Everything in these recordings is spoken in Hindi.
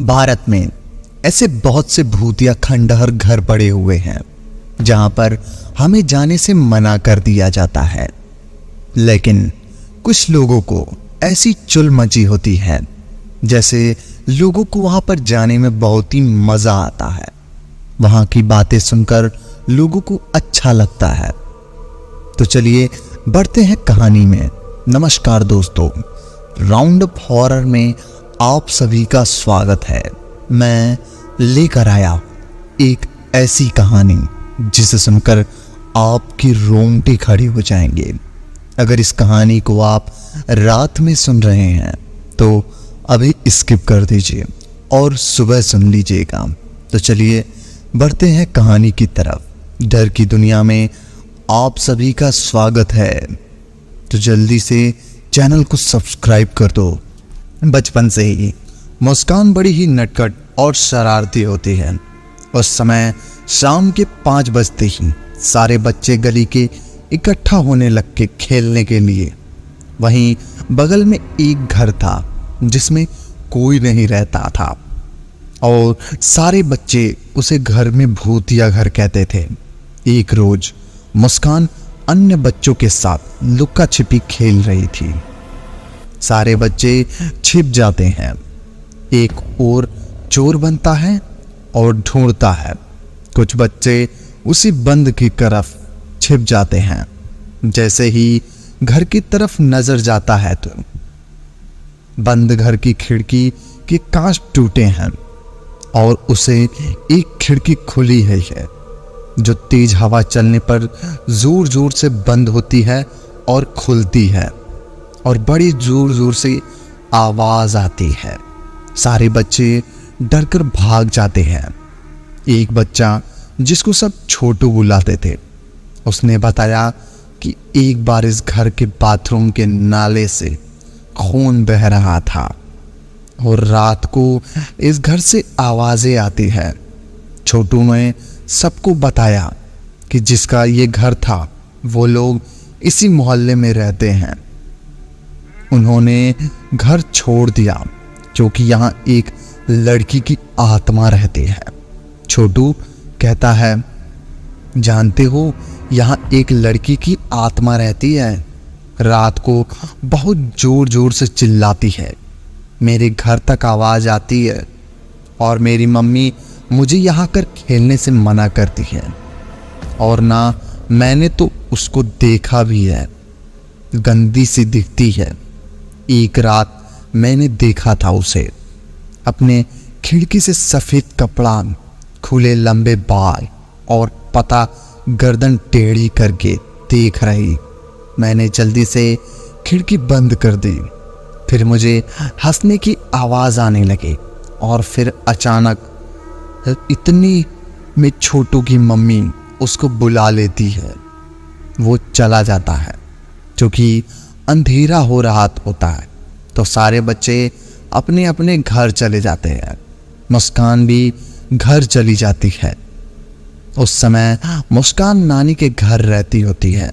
भारत में ऐसे बहुत से भूतिया खंडहर घर पड़े हुए हैं जहां पर हमें जाने से मना कर दिया जाता है, लेकिन कुछ लोगों को ऐसी चुल मची होती है जैसे लोगों को वहां पर जाने में बहुत ही मजा आता है। वहां की बातें सुनकर लोगों को अच्छा लगता है। तो चलिए बढ़ते हैं कहानी में। नमस्कार दोस्तों, राउंड अप हॉरर में आप सभी का स्वागत है। मैं लेकर आया एक ऐसी कहानी जिसे सुनकर आपकी रोंगटे खड़े हो जाएंगे। अगर इस कहानी को आप रात में सुन रहे हैं तो अभी स्किप कर दीजिए और सुबह सुन लीजिएगा। तो चलिए बढ़ते हैं कहानी की तरफ। डर की दुनिया में आप सभी का स्वागत है। तो जल्दी से चैनल को सब्सक्राइब कर दो। बचपन से ही मुस्कान बड़ी ही नटखट और शरारती होती है। उस समय शाम के 5 बजते ही सारे बच्चे गली के इकट्ठा होने लग के खेलने के लिए। वहीं बगल में एक घर था जिसमें कोई नहीं रहता था और सारे बच्चे उसे घर में भूतिया घर कहते थे। एक रोज मुस्कान अन्य बच्चों के साथ लुका छिपी खेल रही थी। सारे बच्चे छिप जाते हैं, एक और चोर बनता है और ढूंढता है। कुछ बच्चे उसी बंद की तरफ छिप जाते हैं। जैसे ही घर की तरफ नजर जाता है तो बंद घर की खिड़की के कांच टूटे हैं और उसे एक खिड़की खुली है जो तेज हवा चलने पर जोर जोर से बंद होती है और खुलती है और बड़ी जोर जोर से आवाज आती है। सारे बच्चे डरकर भाग जाते हैं। एक बच्चा जिसको सब छोटू बुलाते थे, उसने बताया कि एक बार इस घर के बाथरूम के नाले से खून बह रहा था और रात को इस घर से आवाजें आती है। छोटू ने सबको बताया कि जिसका ये घर था वो लोग इसी मोहल्ले में रहते हैं। उन्होंने घर छोड़ दिया क्योंकि यहाँ एक लड़की की आत्मा रहती है। छोटू कहता है, जानते हो यहाँ एक लड़की की आत्मा रहती है, रात को बहुत जोर जोर से चिल्लाती है, मेरे घर तक आवाज आती है और मेरी मम्मी मुझे यहाँ कर खेलने से मना करती है और ना मैंने तो उसको देखा भी है, गंदी सी दिखती है। एक रात मैंने देखा था उसे अपने खिड़की से सफेद कपड़ा, खुले लंबे बाल और पता गर्दन टेढ़ी करके देख रही। मैंने जल्दी से खिड़की बंद कर दी। फिर मुझे हंसने की आवाज आने लगी और फिर अचानक इतनी में छोटू की मम्मी उसको बुला लेती है। वो चला जाता है क्योंकि अंधेरा हो रहा होता है। तो सारे बच्चे अपने अपने घर चले जाते हैं। मुस्कान भी घर चली जाती है। उस समय मुस्कान नानी के घर रहती होती है।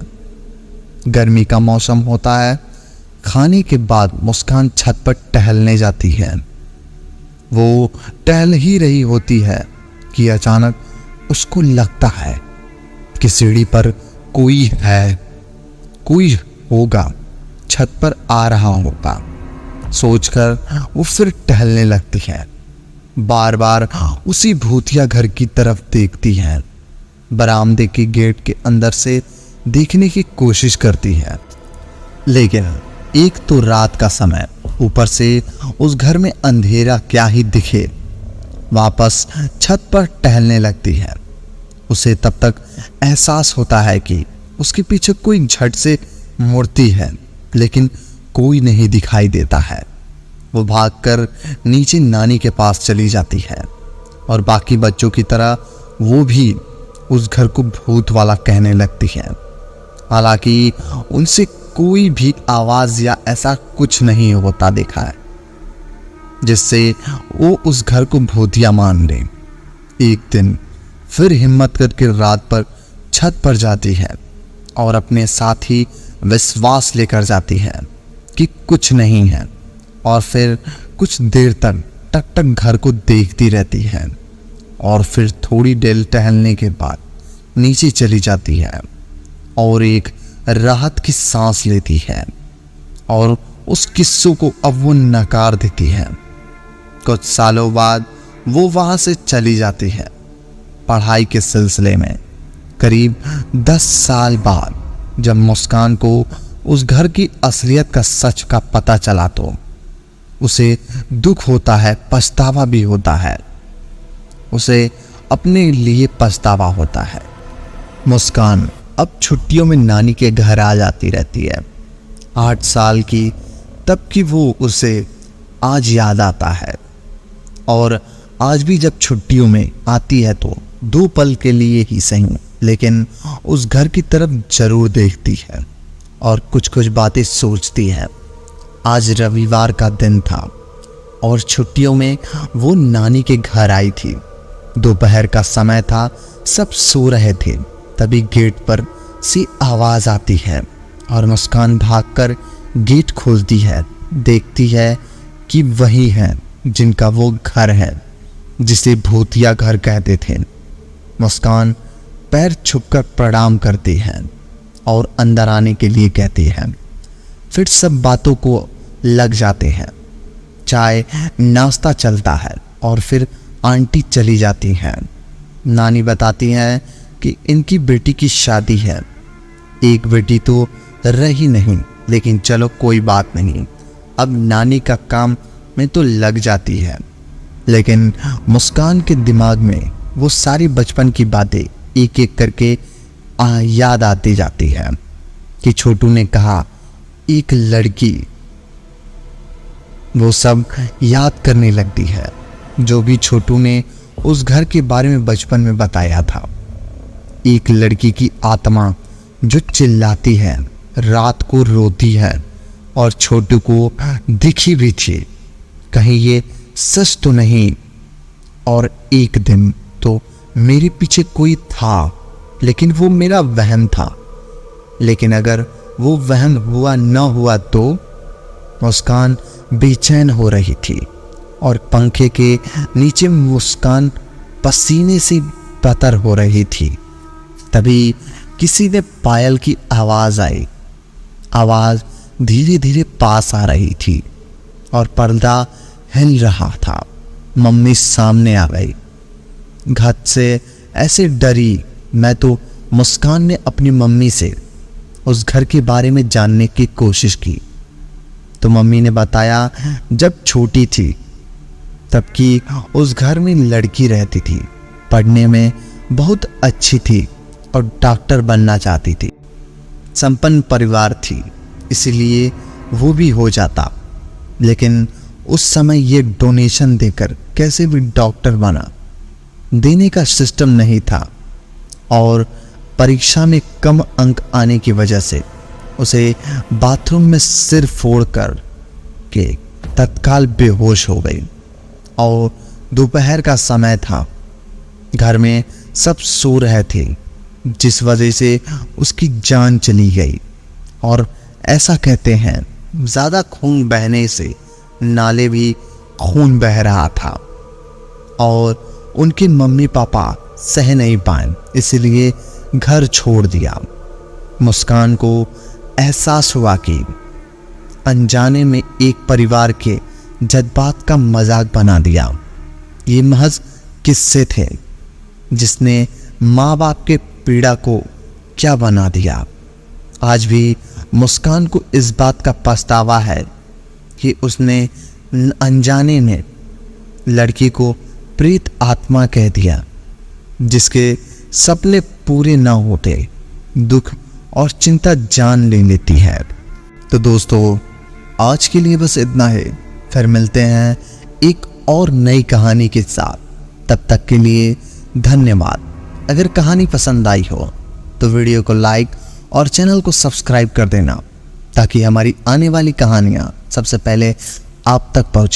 गर्मी का मौसम होता है। खाने के बाद मुस्कान छत पर टहलने जाती है। वो टहल ही रही होती है कि अचानक उसको लगता है कि सीढ़ी पर कोई है, कोई होगा, छत पर आ रहा होगा। सोचकर वो फिर टहलने लगती है। बार बार उसी भूतिया घर की तरफ देखती है। बरामदे के गेट के अंदर से देखने की कोशिश करती है, लेकिन एक तो रात का समय, ऊपर से उस घर में अंधेरा क्या ही दिखे। वापस छत पर टहलने लगती है। उसे तब तक एहसास होता है कि उसके पीछे कोई झट से मुड़ती है, लेकिन कोई नहीं दिखाई देता है। वो भागकर नीचे नानी के पास चली जाती है और बाकी बच्चों की तरह वो भी उस घर को भूत वाला कहने लगती है। हालांकि उनसे कोई भी आवाज या ऐसा कुछ नहीं होता देखा है जिससे वो उस घर को भूतिया मान ले। एक दिन फिर हिम्मत करके रात पर छत पर जाती है और अपने साथ ही विश्वास लेकर जाती है कि कुछ नहीं है और फिर कुछ देर तक टक टक घर को देखती रहती है और फिर थोड़ी देर टहलने के बाद नीचे चली जाती है और एक राहत की सांस लेती है और उस किस्सों को अब वो नकार देती है। कुछ सालों बाद वो वहां से चली जाती है पढ़ाई के सिलसिले में। करीब 10 साल बाद जब मुस्कान को उस घर की असलियत का सच का पता चला तो उसे दुख होता है, पछतावा भी होता है। उसे अपने लिए पछतावा होता है। मुस्कान अब छुट्टियों में नानी के घर आ जाती रहती है। 8 साल की तब की वो उसे आज याद आता है और आज भी जब छुट्टियों में आती है तो 2 पल के लिए ही सही लेकिन उस घर की तरफ जरूर देखती है और कुछ कुछ बातें सोचती है। आज रविवार का दिन था और छुट्टियों में वो नानी के घर आई थी। दोपहर का समय था, सब सो रहे थे। तभी गेट पर से आवाज आती है और मुस्कान भागकर गेट खोलती है। देखती है कि वही है जिनका वो घर है जिसे भूतिया घर कहते थे। मुस्कान पैर छुपकर प्रणाम करती है और अंदर आने के लिए कहती है। फिर सब बातों को लग जाते हैं। चाय नाश्ता चलता है और फिर आंटी चली जाती हैं। नानी बताती हैं कि इनकी बेटी की शादी है। एक बेटी तो रही नहीं लेकिन चलो कोई बात नहीं, अब नानी का काम में तो लग जाती है। लेकिन मुस्कान के दिमाग में वो सारी बचपन की बातें एक एक करके याद आती जाती है कि छोटू ने कहा एक लड़की। वो सब याद करने लगती है जो भी छोटू ने उस घर के बारे में बचपन में बताया था। एक लड़की की आत्मा जो चिल्लाती है, रात को रोती है और छोटू को दिखी भी थी। कहीं ये सच तो नहीं। और एक दिन तो मेरे पीछे कोई था लेकिन वो मेरा वहम था। लेकिन अगर वो वहम हुआ न हुआ तो मुस्कान बेचैन हो रही थी और पंखे के नीचे मुस्कान पसीने से बतर हो रही थी। तभी किसी ने पायल की आवाज आई। आवाज धीरे धीरे पास आ रही थी और पर्दा हिल रहा था। मम्मी सामने आ गई। घट से ऐसे डरी मैं तो मुस्कान ने अपनी मम्मी से उस घर के बारे में जानने की कोशिश की तो मम्मी ने बताया जब छोटी थी तब की उस घर में लड़की रहती थी, पढ़ने में बहुत अच्छी थी और डॉक्टर बनना चाहती थी। संपन्न परिवार थी इसलिए वो भी हो जाता, लेकिन उस समय ये डोनेशन देकर कैसे भी डॉक्टर बना, देने का सिस्टम नहीं था और परीक्षा में कम अंक आने की वजह से उसे बाथरूम में सिर फोड़कर के तत्काल बेहोश हो गई। और दोपहर का समय था, घर में सब सो रहे थे जिस वजह से उसकी जान चली गई। और ऐसा कहते हैं ज़्यादा खून बहने से नाले भी खून बह रहा था और उनके मम्मी पापा सह नहीं पाए इसलिए घर छोड़ दिया। मुस्कान को एहसास हुआ कि अनजाने में एक परिवार के जज्बात का मजाक बना दिया। ये महज किस्से थे जिसने माँ बाप के पीड़ा को क्या बना दिया। आज भी मुस्कान को इस बात का पछतावा है कि उसने अनजाने में लड़की को प्रेत आत्मा कह दिया, जिसके सपने पूरे ना होते दुख और चिंता जान ले लेती है। तो दोस्तों आज के लिए बस इतना है, फिर मिलते हैं एक और नई कहानी के साथ। तब तक के लिए धन्यवाद। अगर कहानी पसंद आई हो तो वीडियो को लाइक और चैनल को सब्सक्राइब कर देना ताकि हमारी आने वाली कहानियाँ सबसे पहले आप तक पहुँचे।